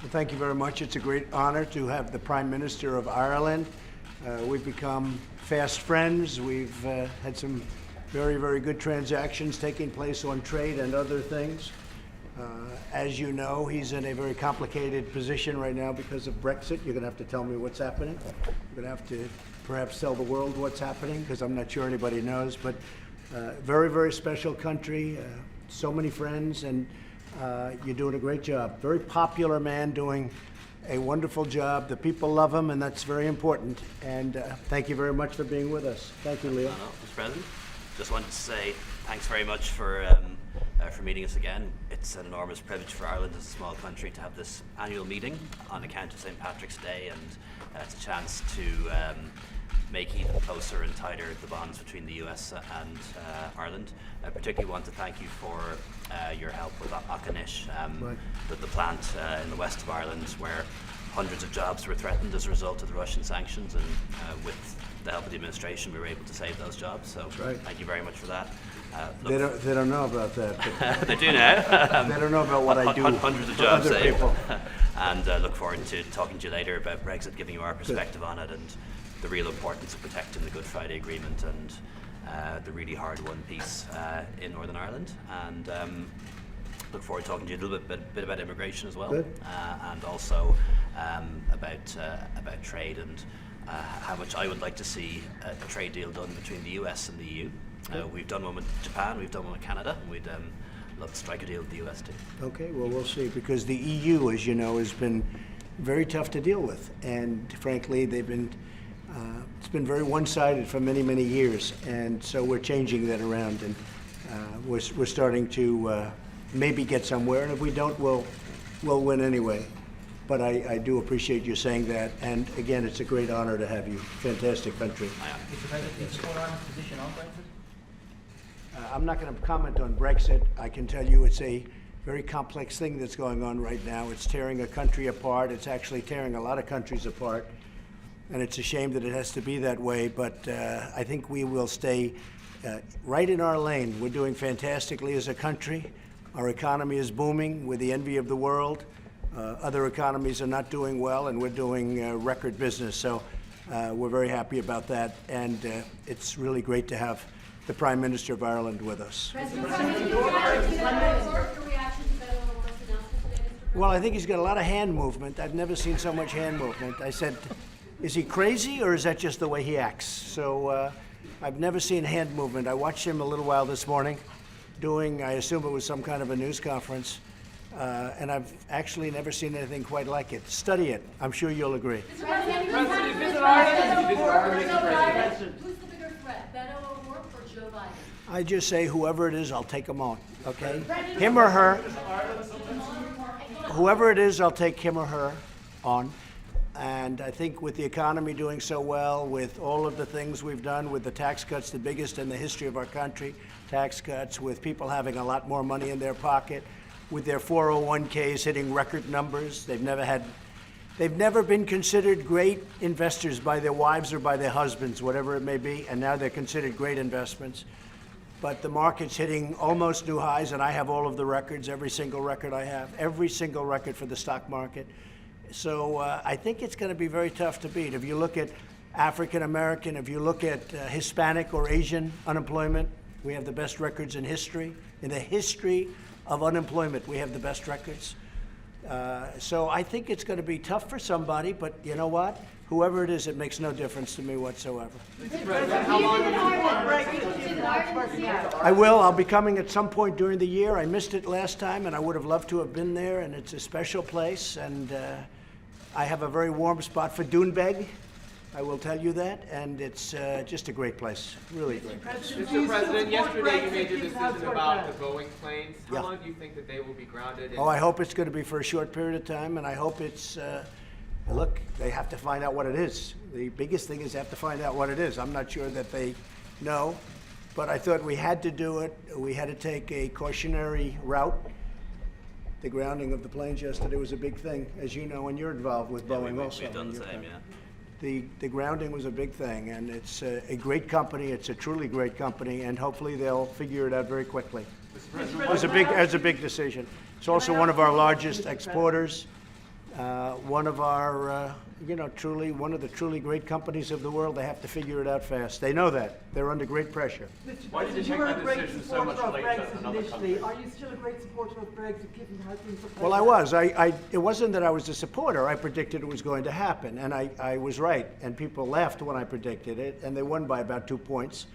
Well, thank you very much. It's a great honor to have the Prime Minister of Ireland. We've become fast friends. We've had some very, very good transactions taking place on trade and other things. As you know, he's in a very complicated position right now because of Brexit. You're going to have to tell me what's happening. You're going to have to perhaps tell the world what's happening because I'm not sure anybody knows. But very, very special country, so many friends, and you're doing a great job. Very popular man doing a wonderful job. The people love him, and that's very important. And thank you very much for being with us. Thank you, Leo. Mr. President, just wanted to say thanks very much for meeting us again. It's an enormous privilege for Ireland as a small country to have this annual meeting on account of St. Patrick's Day, and it's a chance to make even closer and tighter the bonds between the US and Ireland. I particularly want to thank you for your help with Auchinish, the plant in the west of Ireland where hundreds of jobs were threatened as a result of the Russian sanctions, and with the help of the administration we were able to save those jobs, so thank you very much for that. They don't know about that. They do now. They don't know about what I do. Hundreds of jobs for other saved. people. And look forward to talking to you later about Brexit, giving you our perspective on it and the real importance of protecting the Good Friday Agreement and the really hard-won peace in Northern Ireland. And look forward to talking to you a little bit about immigration as well, and also about trade and how much I would like to see a trade deal done between the US and the EU. We've done one with Japan, we've done one with Canada, and we'd love to strike a deal with the US too. Okay, well, we'll see, because the EU, as you know, has been very tough to deal with, and frankly, it's been very one-sided for many, many years, and so we're changing that around, and we're starting to maybe get somewhere, and if we don't, we'll win anyway. But I do appreciate you saying that, and again, it's a great honor to have you. Fantastic country. Mr. President, is Ireland's position on Brexit? I'm not going to comment on Brexit. I can tell you it's a very complex thing that's going on right now. It's tearing a country apart. It's actually tearing a lot of countries apart. And it's a shame that it has to be that way, but I think we will stay right in our lane. We're doing fantastically as a country. Our economy is booming. We're the envy of the world. Other economies are not doing well, and we're doing record business. So we're very happy about that, and it's really great to have the Prime Minister of Ireland with us. Well, I think he's got a lot of hand movement. I've never seen so much hand movement. I said, is he crazy, or is that just the way he acts? So I've never seen hand movement. I watched him a little while this morning doing, I assume it was some kind of a news conference, and I've actually never seen anything quite like it. Study it. I'm sure you'll agree. Who's the bigger threat, Beto O'Rourke or Joe Biden? I just say whoever it is, I'll take him on, okay? Him or her. Whoever it is, I'll take him or her on. And I think with the economy doing so well, with all of the things we've done, with the tax cuts, the biggest in the history of our country, tax cuts, with people having a lot more money in their pocket, with their 401ks hitting record numbers. They've never been considered great investors by their wives or by their husbands, whatever it may be, and now they're considered great investments. But the market's hitting almost new highs, and I have all of the records, every single record I have, every single record for the stock market. So I think it's going to be very tough to beat. If you look at African American, if you look at Hispanic or Asian unemployment, we have the best records in history. In the history of unemployment, we have the best records. So I think it's going to be tough for somebody, but you know what? Whoever it is, it makes no difference to me whatsoever. I will. I'll be coming at some point during the year. I missed it last time, and I would have loved to have been there, and it's a special place, and I have a very warm spot for Doonbeg. I will tell you that, and it's just a great place, really great place. Mr. President, yesterday you made your decision about the Boeing planes. How Yeah. long do you think that they will be grounded? Oh, I hope it's going to be for a short period of time, and I hope it's, look, they have to find out what it is. The biggest thing is they have to find out what it is. I'm not sure that they know, but I thought we had to do it. We had to take a cautionary route. The grounding of the planes yesterday was a big thing, as you know, and you're involved with Boeing also. We've done the same, yeah. The grounding was a big thing, and it's a great company. It's a truly great company, and hopefully they'll figure it out very quickly. It was a big decision. It's also one of our largest exporters. one of our, one of the truly great companies of the world. They have to figure it out fast. They know that. They're under great pressure. Why did you You make were a that great decision so supporter much of later Brexit than other initially. countries? Are you still a great supporter of Brexit, given how things have played Well, I out? was. It wasn't that I was a supporter. I predicted it was going to happen, and I was right. And people laughed when I predicted it, and they won by about 2 points.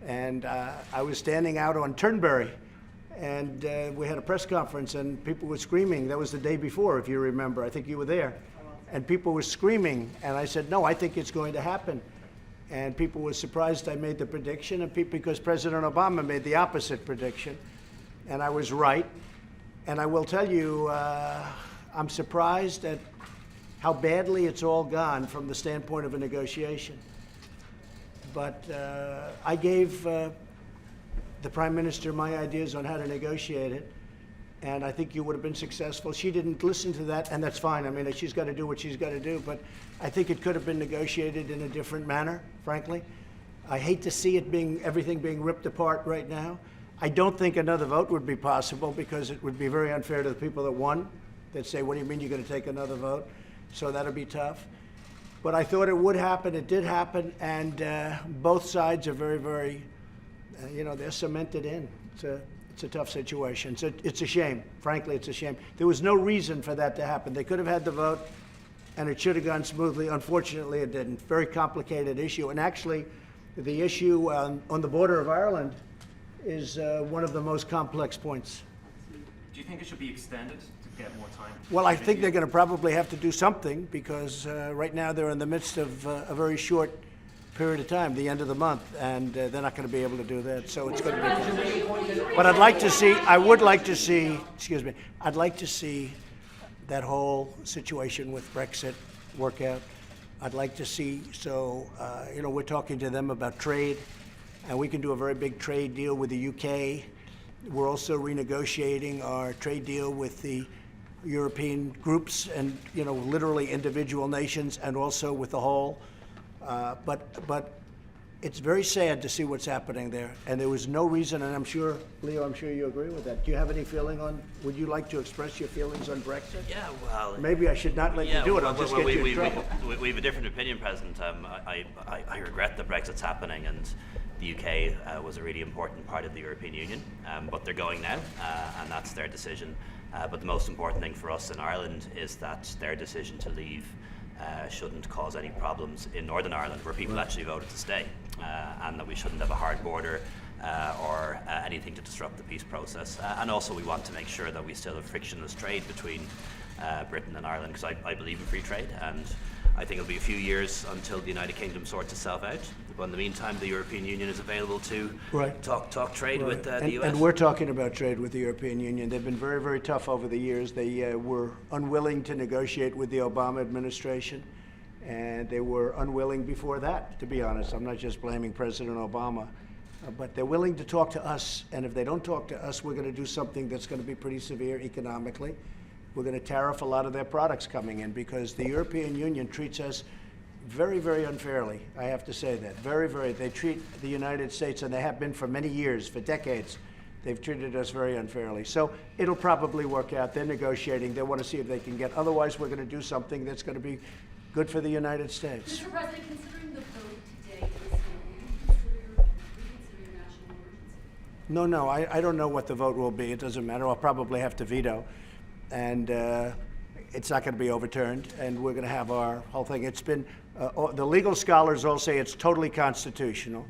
And I was standing out on Turnberry, and we had a press conference, and people were screaming. That was the day before, if you remember. I think you were there. And people were screaming, and I said, no, I think it's going to happen. And people were surprised I made the prediction, and because President Obama made the opposite prediction, and I was right. And I will tell you, I'm surprised at how badly it's all gone from the standpoint of a negotiation. But I gave the Prime Minister my ideas on how to negotiate it, and I think you would have been successful. She didn't listen to that, and that's fine. I mean, she's got to do what she's got to do, but I think it could have been negotiated in a different manner, frankly. I hate to see everything being ripped apart right now. I don't think another vote would be possible because it would be very unfair to the people that won. They'd say, what do you mean you're going to take another vote? So that'll be tough. But I thought it would happen. It did happen, and both sides are very, very, they're cemented in. It's a tough situation. So it's a shame. Frankly, it's a shame. There was no reason for that to happen. They could have had the vote, and it should have gone smoothly. Unfortunately, it didn't. Very complicated issue. And actually, the issue on the border of Ireland is one of the most complex points. Do you think it should be extended to get more time? Well, I think they're going to probably have to do something because right now they're in the midst of a very short period of time, the end of the month, and they're not going to be able to do that. So it's going to be. But I'd like to see. Excuse me. I'd like to see that whole situation with Brexit work out. I'd like to see. So we're talking to them about trade, and we can do a very big trade deal with the UK. We're also renegotiating our trade deal with the European groups and, literally individual nations, and also with the whole. But it's very sad to see what's happening there. And there was no reason, and I'm sure, Leo, you agree with that. Do you have any feeling would you like to express your feelings on Brexit? Yeah, well... Maybe I should not let you do it. I'll just get you in trouble. We have a different opinion, President. I regret that Brexit's happening, and the UK was a really important part of the European Union, but they're going now, and that's their decision. But the most important thing for us in Ireland is that their decision to leave shouldn't cause any problems in Northern Ireland, where people actually voted to stay, and that we shouldn't have a hard border or anything to disrupt the peace process. And also we want to make sure that we still have frictionless trade between Britain and Ireland, because I believe in free trade, and I think it'll be a few years until the United Kingdom sorts itself out. But in the meantime, the European Union is available to talk trade with the US. And we're talking about trade with the European Union. They've been very, very tough over the years. They were unwilling to negotiate with the Obama administration, and they were unwilling before that, to be honest. I'm not just blaming President Obama. But they're willing to talk to us, and if they don't talk to us, we're going to do something that's going to be pretty severe economically. We're going to tariff a lot of their products coming in because the European Union treats us very, very unfairly. I have to say that. Very, very. They treat the United States, and they have been for many years, for decades, they've treated us very unfairly. So it'll probably work out. They're negotiating. They want to see if they can get. Otherwise, we're going to do something that's going to be good for the United States. Mr. President, considering the vote today is will you reconsider your national emergency? No, I don't know what the vote will be. It doesn't matter. I'll probably have to veto. And it's not going to be overturned, and we're going to have our whole thing. It's been, the legal scholars all say it's totally constitutional.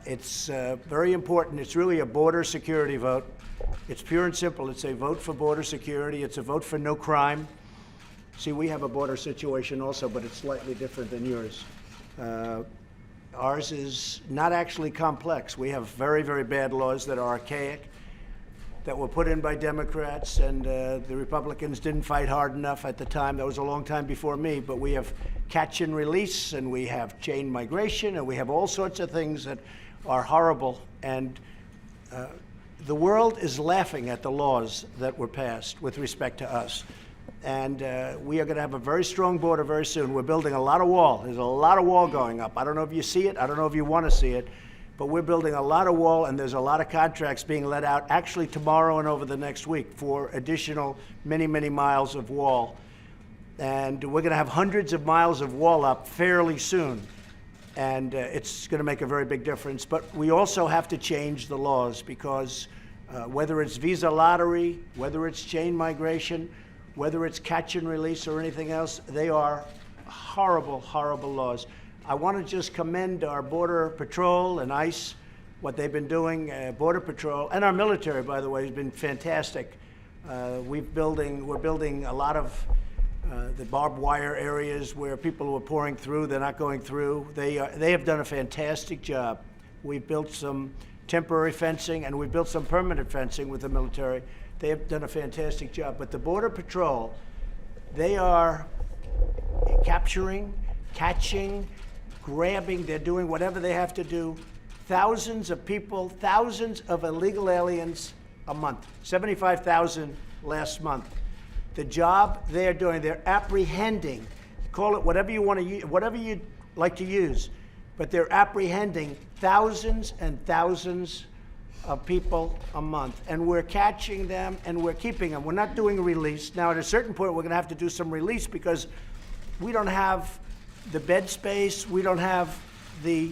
It's very important. It's really a border security vote. It's pure and simple. It's a vote for border security. It's a vote for no crime. See, we have a border situation also, but it's slightly different than yours. Ours is not actually complex. We have very, very bad laws that are archaic, that were put in by Democrats, and the Republicans didn't fight hard enough at the time. That was a long time before me, but we have catch and release, and we have chain migration, and we have all sorts of things that are horrible. And the world is laughing at the laws that were passed with respect to us. And we are going to have a very strong border very soon. We're building a lot of wall. There's a lot of wall going up. I don't know if you see it. I don't know if you want to see it. But we're building a lot of wall, and there's a lot of contracts being let out actually tomorrow and over the next week for additional many, many miles of wall. And we're going to have hundreds of miles of wall up fairly soon. And it's going to make a very big difference. But we also have to change the laws because whether it's visa lottery, whether it's chain migration, whether it's catch and release or anything else, they are horrible, horrible laws. I want to just commend our Border Patrol and ICE, what they've been doing. Border Patrol and our military, by the way, has been fantastic. We're building a lot of the barbed wire areas where people who are pouring through, they're not going through. They have done a fantastic job. We've built some temporary fencing and we've built some permanent fencing with the military. They have done a fantastic job. But the Border Patrol, they are capturing, catching, grabbing, they're doing whatever they have to do. Thousands of people, thousands of illegal aliens a month, 75,000 last month. The job they're doing, they're apprehending, call it whatever you want to use, whatever you'd like to use, but they're apprehending thousands and thousands of people a month. And we're catching them and we're keeping them. We're not doing a release. Now, at a certain point, we're going to have to do some release because we don't have the bed space, we don't have the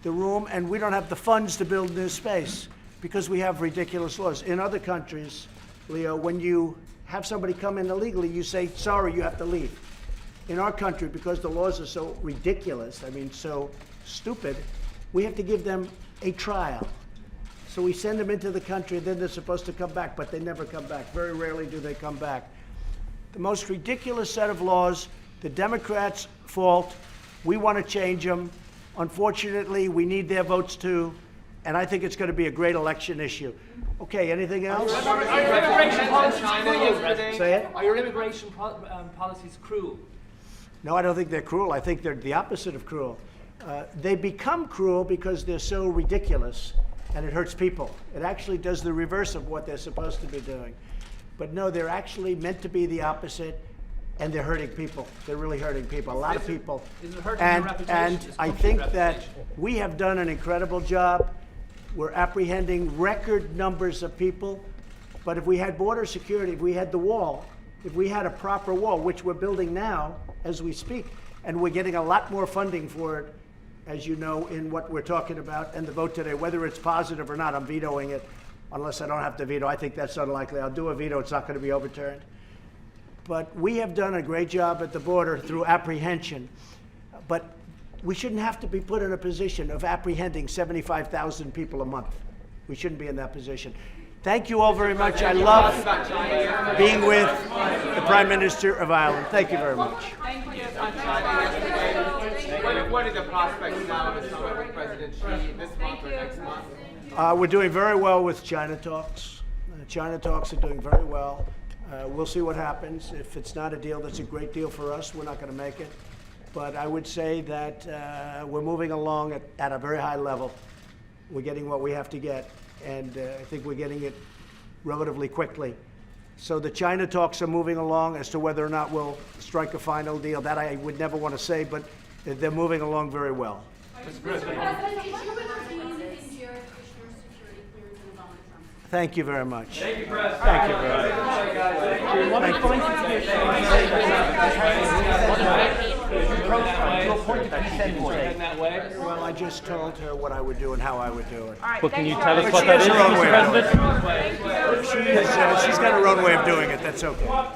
room, and we don't have the funds to build new space because we have ridiculous laws. In other countries, Leo, when you have somebody come in illegally, you say, sorry, you have to leave. In our country, because the laws are so ridiculous, I mean, so stupid, we have to give them a trial. So we send them into the country, and then they're supposed to come back, but they never come back. Very rarely do they come back. The most ridiculous set of laws, the Democrats' fault. We want to change them. Unfortunately, we need their votes too, and I think it's going to be a great election issue. Okay, anything else? Are your immigration policies cruel? Say it? Are your immigration policies cruel? No, I don't think they're cruel. I think they're the opposite of cruel. They become cruel because they're so ridiculous, and it hurts people. It actually does the reverse of what they're supposed to be doing. But no, they're actually meant to be the opposite, and they're hurting people. They're really hurting people, a lot of people. Is it hurting your reputation? And I think that we have done an incredible job. We're apprehending record numbers of people. But if we had border security, if we had the wall, if we had a proper wall, which we're building now as we speak, and we're getting a lot more funding for it, as you know, in what we're talking about and the vote today, whether it's positive or not, I'm vetoing it, unless I don't have to veto. I think that's unlikely. I'll do a veto. It's not going to be overturned. But we have done a great job at the border through apprehension. But we shouldn't have to be put in a position of apprehending 75,000 people a month. We shouldn't be in that position. Thank you all very much. I love being with the Prime Minister of Ireland. Thank you very much. What are the prospects now of the summit with President Xi this month or next month? We're doing very well with China talks. China talks are doing very well. We'll see what happens. If it's not a deal that's a great deal for us, we're not going to make it. But I would say that we're moving along at a very high level. We're getting what we have to get, and I think we're getting it relatively quickly. So the China talks are moving along. As to whether or not we'll strike a final deal, that I would never want to say, but they're moving along very well. Thank you very much. Thank you, President. Thank you very much. Well, I just told her what I would do and how I would do it. But can you tell us But what she that has is, her own Mr. way of doing President? it. She's got her own way of doing it. That's okay.